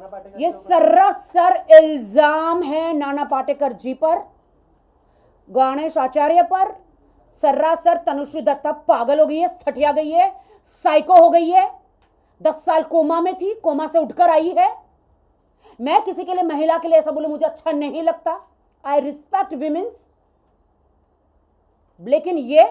पाटेकर ये सरासर इल्जाम है नाना पाटेकर जी पर, गणेश आचार्य पर। सरासर तनुश्री दत्ता पागल हो गई है, सठिया गई है, साइको हो गई है। 10 साल कोमा में थी, कोमा से उठकर आई है। मैं किसी के लिए, महिला के लिए ऐसा बोलूं मुझे अच्छा नहीं लगता। I respect women's. लेकिन ये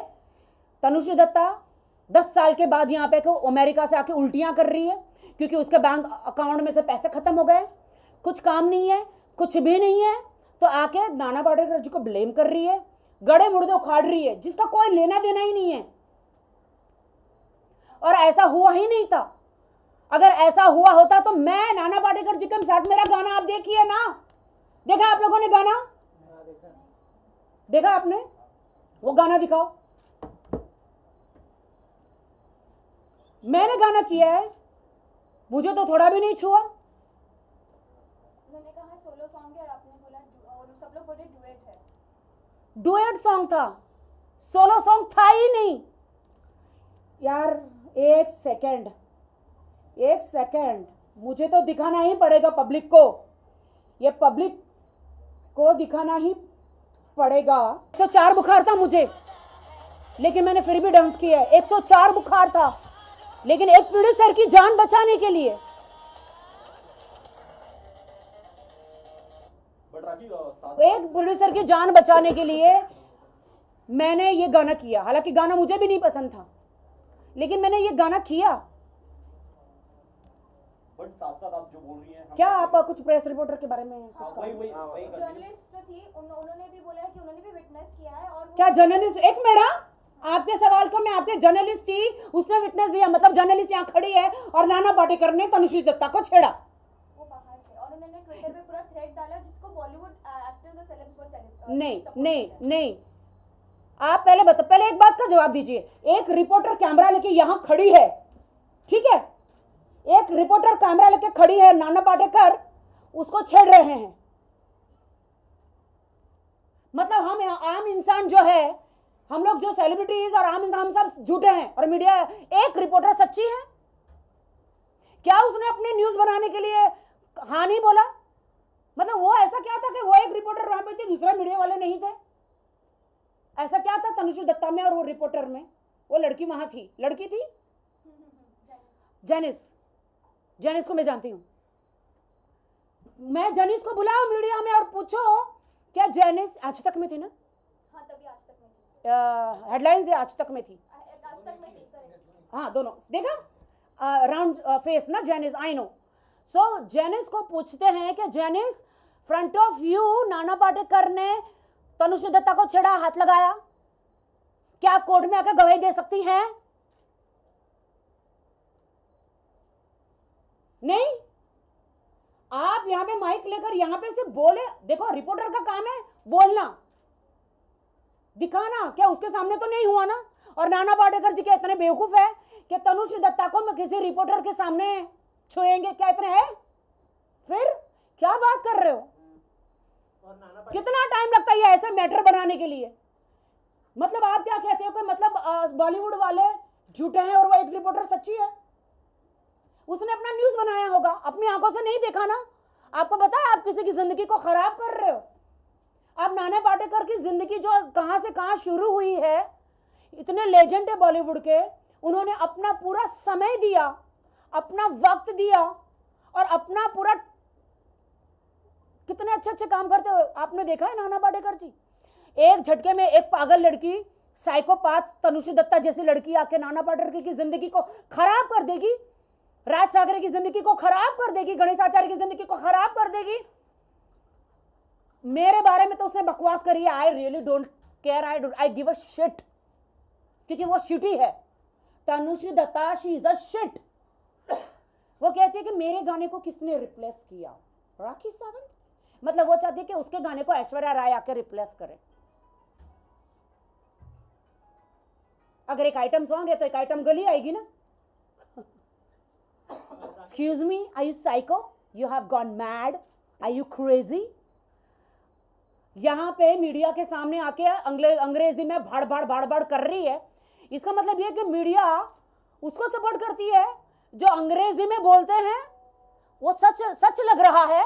तनुश्री दत्ता 10 साल के बाद यहाँ पे अमेरिका से आके उल्टियां कर रही है क्योंकि उसके बैंक अकाउंट में से पैसे खत्म हो गए, कुछ काम नहीं है, कुछ भी नहीं है, तो आके नाना पाटेकर जी को ब्लेम कर रही है, गड़े मुर्दे उखाड़ रही है जिसका कोई लेना देना ही नहीं है। और ऐसा हुआ ही नहीं था। अगर ऐसा हुआ होता तो मैं नाना पाटेकर जी के साथ, मेरा गाना आप देखिए ना, देखा आप लोगों ने गाना? देखा आपने? वो गाना दिखाओ। मैंने गाना किया है, मुझे तो थोड़ा भी नहीं छुआ। उन्होंने कहा सोलो सॉन्ग है और आपने बोला, और सब लोग बोले डुएट है। डुएट सॉन्ग था, सोलो सॉन्ग था ही नहीं यार। एक सेकंड, मुझे तो दिखाना ही पड़ेगा पब्लिक को, ये पब्लिक को दिखाना ही पड़ेगा। 104 बुखार था मुझे, लेकिन मैंने फिर भी डांस किया। 104 बुखार था, लेकिन एक प्रोड्यूसर की जान बचाने के लिए। एक प्रोड्यूसर की जान बचाने के लिए मैंने ये गाना किया। हालांकि गाना मुझे भी नहीं पसंद था, लेकिन मैंने ये गाना किया। बट साथ साथ आप जो बोल रही हैं, क्या आप कुछ प्रेस रिपोर्टर के बारे में वही जर्नलिस्ट जो थी उन्होंने भी बोला है कि उन्होंने भी विटनेस किया है। और क्या जर्नलिस्ट, एक मिनट, आपके सवाल को मैं, आपके जर्नलिस्ट थी, उसने विटनेस दिया, मतलब जर्नलिस्ट यहाँ खड़ी है और नाना पाटेकर ने तनुश्री दत्ता को छेड़ा। वो बाहर थे और उन्होंने ट्विटर पे पूरा थ्रेड डाला जिसको बॉलीवुड एक्टर्स और सेलेब्स पर नहीं, आप पहले एक बात का जवाब दीजिए। एक रिपोर्टर कैमरा लेके यहाँ खड़ी है, ठीक है, एक रिपोर्टर कैमरा लेके खड़ी है, नाना पाटेकर उसको छेड़ रहे हैं। मतलब हम आम इंसान जो है, हम लोग जो सेलिब्रिटीज और आम इंसान, हम सब झूठे हैं और मीडिया। एक रिपोर्टर सच्ची है क्या? उसने अपने न्यूज बनाने के लिए हाँ नहीं बोला? मतलब वो ऐसा क्या था कि वो एक रिपोर्टर वहां पे थे, दूसरा मीडिया वाले नहीं थे? ऐसा क्या था तनुश्री दत्ता में और वो रिपोर्टर में? वो लड़की वहां थी, लड़की थी जेनिस को मैं जानती हूं। मैं जेनिस को बुलाओ मीडिया में और पूछो क्या जेनिस आज तक में थी ना? हाँ, तभी आज तक में थी। हेडलाइन से आज तक में थी। आज तक में थी, हाँ दोनों देखा, राउंड फेस ना Janice, I know. So Janice को पूछते हैं कि Janice, front of you Nana Patekar ने तनुश्री दत्ता को छेड़ा, हाथ लगाया, क्या आप कोर्ट में आकर गवाही दे सकती हैं? नहीं, आप यहां पे माइक लेकर यहां पे से बोले। देखो, रिपोर्टर का काम है बोलना, दिखाना। क्या उसके सामने तो नहीं हुआ ना? और नाना पाटेकर जी क्या इतने बेवकूफ है कि तनुश्री दत्ता को मैं किसी रिपोर्टर के सामने छुएंगे? क्या इतने है? फिर क्या बात कर रहे हो? कितना टाइम लगता है ये ऐसे मैटर बनाने के लिए? मतलब आप क्या कहते हो कि मतलब बॉलीवुड वाले झूठे हैं और वो एक रिपोर्टर सच्ची है? उसने अपना न्यूज बनाया होगा, अपनी आंखों से नहीं देखा ना। आपको पता है आप किसी की जिंदगी को खराब कर रहे हो। आप नाना पाटेकर की जिंदगी जो कहां से कहां शुरू हुई है, इतने लेजेंड है बॉलीवुड के, उन्होंने अपना पूरा समय दिया, अपना वक्त दिया और अपना पूरा, कितने अच्छे अच्छे काम करते हो। आपने देखा है नाना पाटेकर जी? एक झटके में एक पागल लड़की, साइकोपाथ तनुश्री दत्ता जैसी लड़की आके नाना पाटेकर की जिंदगी को खराब कर देगी, राज ठाकरे की जिंदगी को खराब कर देगी, गणेश आचार्य की जिंदगी को खराब कर देगी। मेरे बारे में तो उसने बकवास करी है। I really don't care, I give a shit, क्योंकि वो शिटी है। Tanushree Dutta, she is a shit. वो कहती है कि मेरे गाने को किसने रिप्लेस किया? राखी सावंत। मतलब वो चाहती है कि उसके गाने को ऐश्वर्या राय आकर रिप्लेस करे। अगर एक आइटम सॉन्ग है तो एक आइटम गली आएगी ना। Excuse me, are you psycho? You have gone mad? Are you crazy? यहां पे मीडिया के सामने आके अंग्रेजी में भाड़ भाड़ कर रही है। इसका मतलब यह कि मीडिया उसको सपोर्ट करती है जो अंग्रेजी में बोलते हैं, वो सच सच लग रहा है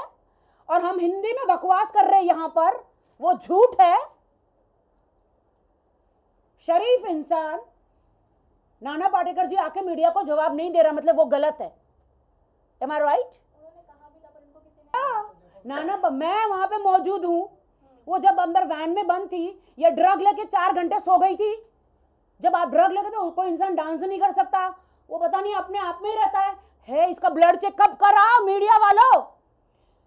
और हम हिंदी में बकवास कर रहे हैं यहां पर, वो झूठ है। शरीफ इंसान नाना पाटेकर जी आके मीडिया को जवाब नहीं दे रहा, मतलब वो गलत है। Am I right? उन्होंने कहा भी था पर उनको किसी ने नाना मैं वहां पे मौजूद हूं, वो जब अंदर वैन में बंद थी, ये ड्रग लेके 4 घंटे सो गई थी। जब आप ड्रग लेके तो कोई इंसान डांस नहीं कर सकता, वो पता नहीं अपने आप में ही रहता है। इसका ब्लड चेकअप कराओ मीडिया वालों,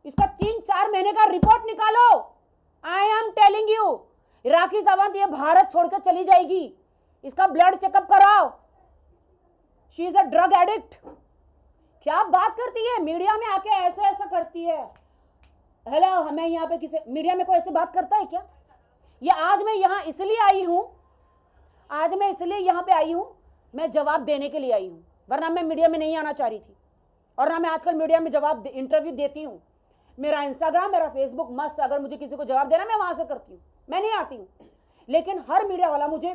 इसका 3-4 महीने का रिपोर्ट निकालो। I am telling you, Rakhi Sawant ये भारत छोड़कर चली जाएगी, इसका ब्लड चेकअप कराओ। She is a drug addict. क्या बात करती है, मीडिया में आके ऐसे ऐसा करती है। हेलो, हमें यहाँ पे किसी मीडिया में कोई ऐसी बात करता है क्या? ये आज मैं यहाँ इसलिए आई हूँ, आज मैं इसलिए यहाँ पे आई हूँ, मैं जवाब देने के लिए आई हूँ, वरना मैं मीडिया में नहीं आना चाह रही थी। और ना मैं आजकल मीडिया में जवाब इंटरव्यू देती हूँ। मेरा इंस्टाग्राम, मेरा फेसबुक मस्त, अगर मुझे किसी को जवाब देना मैं वहां से करती हूँ, मैं नहीं आती हूँ। लेकिन हर मीडिया वाला मुझे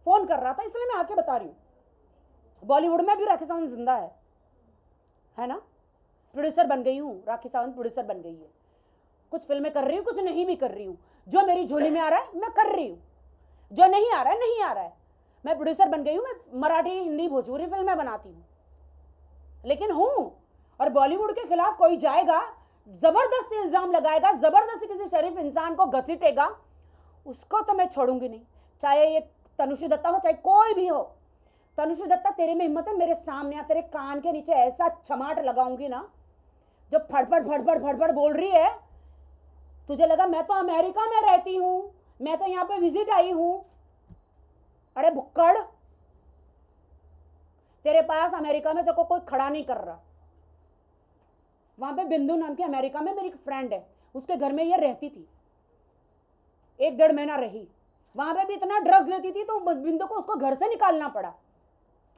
फोन कर रहा था, इसलिए मैं आके बता रही हूँ। बॉलीवुड में भी राखी सावंत जिंदा है ना, प्रोड्यूसर बन गई हूँ, राखी सावंत प्रोड्यूसर बन गई है। कुछ फिल्में कर रही हूँ, कुछ नहीं भी कर रही हूँ। जो मेरी झोली में आ रहा है मैं कर रही हूँ, जो नहीं आ रहा है नहीं आ रहा है। मैं प्रोड्यूसर बन गई हूँ, मैं मराठी, हिंदी, भोजपुरी फिल्में बनाती हूँ, लेकिन हूँ। और बॉलीवुड के खिलाफ कोई जाएगा, जबरदस्ती इल्जाम लगाएगा, जबरदस्ती किसी शरीफ इंसान को घसीटेगा, उसको तो मैं छोड़ूंगी नहीं। चाहे ये तनुश्री दत्ता हो, चाहे कोई भी हो। तनुश्री दत्ता, तेरे में हिम्मत है मेरे सामने आ, तेरे कान के नीचे ऐसा चमाट लगाऊंगी ना, जो फड़फड़ फड़फड़ फड़फड़ बोल रही है, तुझे लगा मैं तो अमेरिका में रहती हूँ, मैं तो यहाँ पे विजिट आई हूँ। अरे बुक्कड़, तेरे पास अमेरिका में तेरे को कोई खड़ा नहीं कर रहा। वहां पे बिंदु नाम की अमेरिका में मेरी एक फ्रेंड है, उसके घर में ये रहती थी, 1-1.5 महीना रही। वहां पे भी इतना ड्रग्स लेती थी तो बिंदु को उसको घर से निकालना पड़ा,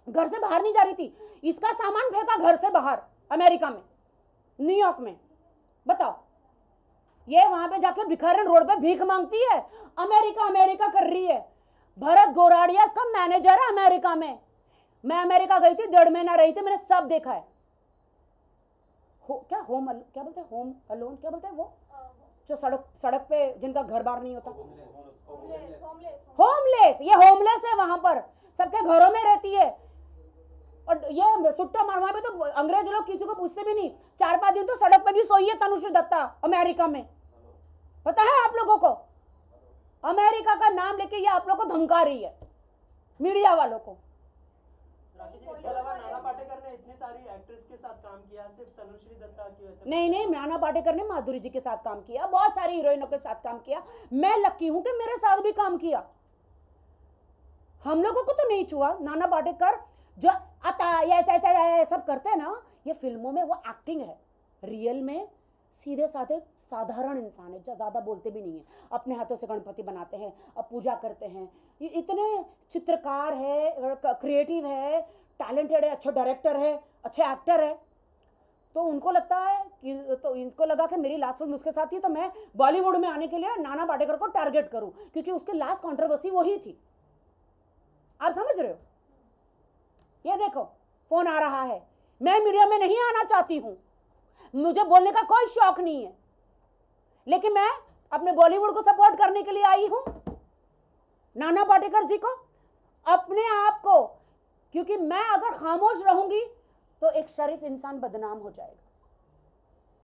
घर से बाहर नहीं जा रही थी। इसका सामान फेंका घर से बाहर, अमेरिका में, न्यूयॉर्क में। बताओ, ये वहां पे जाके भिखारन रोड पे भीख मांगती है, अमेरिका अमेरिका कर रही है। भरत गोराड़िया इसका मैनेजर है अमेरिका में। मैं अमेरिका गई थी, 1.5 महीना रही थी, मैंने सब देखा है। क्या बोलते हैं, होम अलोन, क्या बोलते हैं वो जो सड़क पे जिनका घर बार नहीं होता, होमलेस। ये होमलेस है, वहां पर सबके घरों में रहती है। और ये सुट्टा मारवा पे तो अंग्रेज लोग किसी को पूछते भी नहीं। 4-5 दिन तो सड़क पे भी सोई है तनुश्री दत्ता अमेरिका में, पता है आप लोगों को? अमेरिका का नाम लेके ये आप लोग को धमका रही है, मीडिया वालों को। इसके अलावा नाना पाटेकर ने इतनी सारी एक्ट्रेस के साथ काम किया, सिर्फ तनुश्री दत्ता की वजह से? नहीं, नाना पाटेकर ने माधुरी जी के साथ काम किया, बहुत सारी हीरोइनों के साथ काम किया। मैं लकी हूं कि मेरे साथ भी काम किया। हम लोगों को तो नहीं छुआ। नाना पाटेकर जो आता ये सब करते हैं ना, ये फिल्मों में वो एक्टिंग है, रियल में सीधे साधे साधारण इंसान है, ज्यादा बोलते भी नहीं है। अपने हाथों से गणपति बनाते हैं, अब पूजा करते हैं। ये इतने चित्रकार है, क्रिएटिव है, टैलेंटेड है, अच्छा डायरेक्टर है, अच्छे एक्टर है। तो उनको लगता है कि, तो इनको लगा कि मेरी लास्ट फिल्म उसके साथ थी, तो मैं बॉलीवुड में आने के लिए नाना पाटेकर को टारगेट करूं, क्योंकि उसकी लास्ट कंट्रोवर्सी वही थी। आप समझ रहे हो? ये देखो, फोन आ रहा है। मैं मीडिया में नहीं आना चाहती हूं, मुझे बोलने का कोई शौक नहीं है, लेकिन मैं अपने बॉलीवुड को सपोर्ट करने के लिए आई हूं, नाना पाटेकर जी को, अपने आप को। क्योंकि मैं अगर खामोश रहूंगी तो एक शरीफ इंसान बदनाम हो जाएगा।